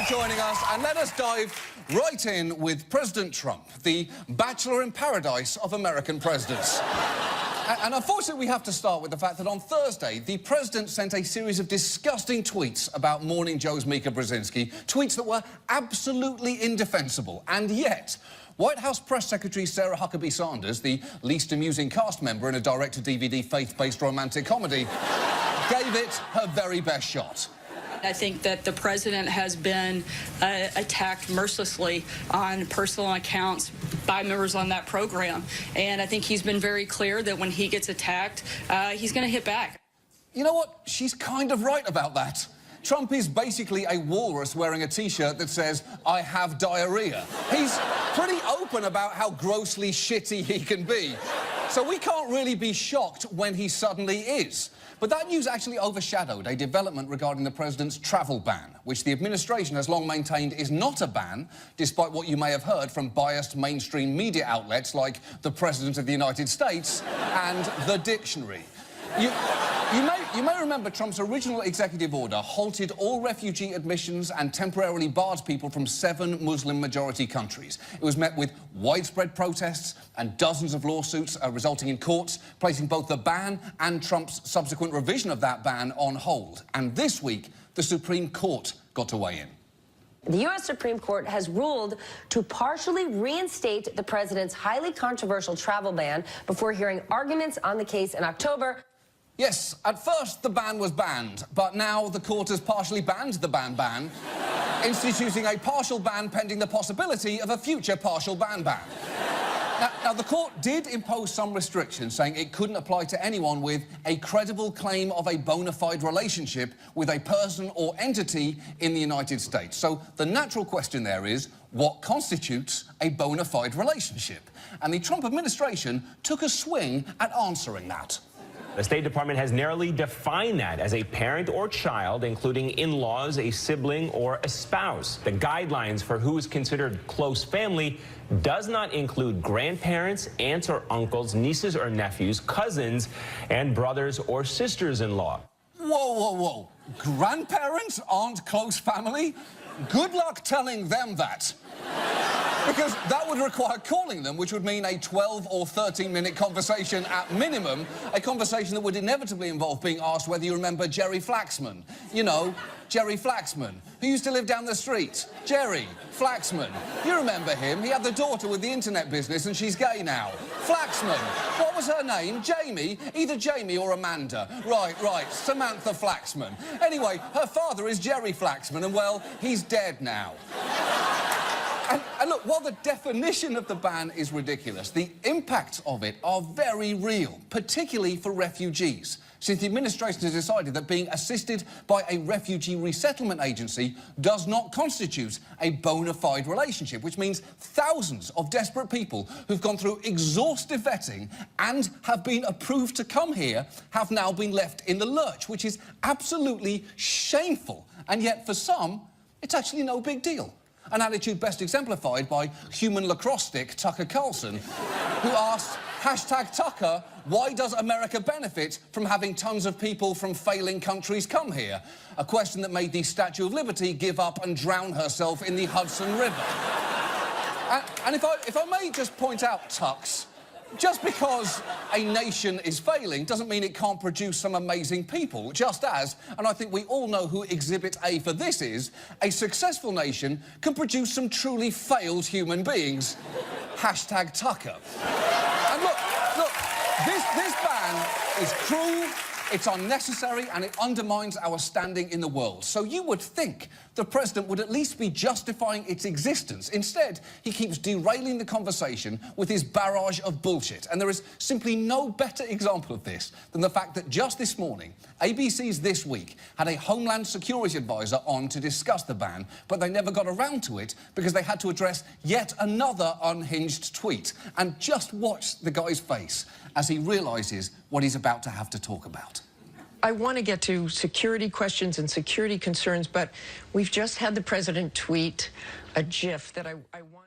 joining us, and let us dive right in with President Trump, the bachelor in paradise of American presidents. And unfortunately, we have to start with the fact that on Thursday, the president sent a series of disgusting tweets about Morning Joe's Mika Brzezinski, tweets that were absolutely indefensible. And yet, White House Press Secretary Sarah Huckabee Sanders, the least amusing cast member in a direct-to-DVD faith-based romantic comedy, gave it her very best shot. I think that the president has been attacked mercilessly on personal accounts by members on that program. And I think he's been very clear that when he gets attacked, he's going to hit back. You know what? She's kind of right about that. Trump is basically a walrus wearing a T-shirt that says, "I have diarrhea." He's pretty open about how grossly shitty he can be. So we can't really be shocked when he suddenly is. But that news actually overshadowed a development regarding the president's travel ban, which the administration has long maintained is not a ban, despite what you may have heard from biased mainstream media outlets like the President of the United States and The Dictionary. You may remember Trump's original executive order halted all refugee admissions and temporarily barred people from 7 Muslim-majority countries. It was met with widespread protests and dozens of lawsuits resulting in courts placing both the ban and Trump's subsequent revision of that ban on hold. And this week, the Supreme Court got to weigh in. The U.S. Supreme Court has ruled to partially reinstate the president's highly controversial travel ban before hearing arguments on the case in October. Yes, at first the ban was banned, but now the court has partially banned the ban, instituting a partial ban pending the possibility of a future partial ban. Now, the court did impose some restrictions, saying it couldn't apply to anyone with a credible claim of a bona fide relationship with a person or entity in the United States. So the natural question there is, what constitutes a bona fide relationship? And the Trump administration took a swing at answering that. The State Department has narrowly defined that as a parent or child, including in-laws, a sibling, or a spouse. The guidelines for who is considered close family does not include grandparents, aunts or uncles, nieces or nephews, cousins, and brothers or sisters-in-law. Whoa, whoa, whoa. Grandparents aren't close family? Good luck telling them that. Because that would require calling them, which would mean a 12 or 13-minute conversation at minimum, a conversation that would inevitably involve being asked whether you remember Jerry Flaxman. You know, Jerry Flaxman, who used to live down the street. Jerry Flaxman. You remember him. He had the daughter with the internet business and she's gay now. Flaxman. What was her name? Jamie? Either Jamie or Amanda. Right. Samantha Flaxman. Anyway, her father is Jerry Flaxman and, well, he's dead now. And look, while the definition of the ban is ridiculous, the impacts of it are very real, particularly for refugees, since the administration has decided that being assisted by a refugee resettlement agency does not constitute a bona fide relationship, which means thousands of desperate people who've gone through exhaustive vetting and have been approved to come here have now been left in the lurch, which is absolutely shameful. And yet, for some, it's actually no big deal. An attitude best exemplified by human lacrosse stick Tucker Carlson, who asked, #Tucker, why does America benefit from having tons of people from failing countries come here? A question that made the Statue of Liberty give up and drown herself in the Hudson River. And if I may just point out, Tux, just because a nation is failing doesn't mean it can't produce some amazing people, just as, and I think we all know who Exhibit A for this is, a successful nation can produce some truly failed human beings. #Tucker. And look, this ban is cruel, it's unnecessary, and it undermines our standing in the world. So you would think the president would at least be justifying its existence. Instead, he keeps derailing the conversation with his barrage of bullshit. And there is simply no better example of this than the fact that just this morning, ABC's This Week had a Homeland Security advisor on to discuss the ban, but they never got around to it because they had to address yet another unhinged tweet. And just watch the guy's face as he realises what he's about to have to talk about. I want to get to security questions and security concerns, but we've just had the president tweet a GIF that I want...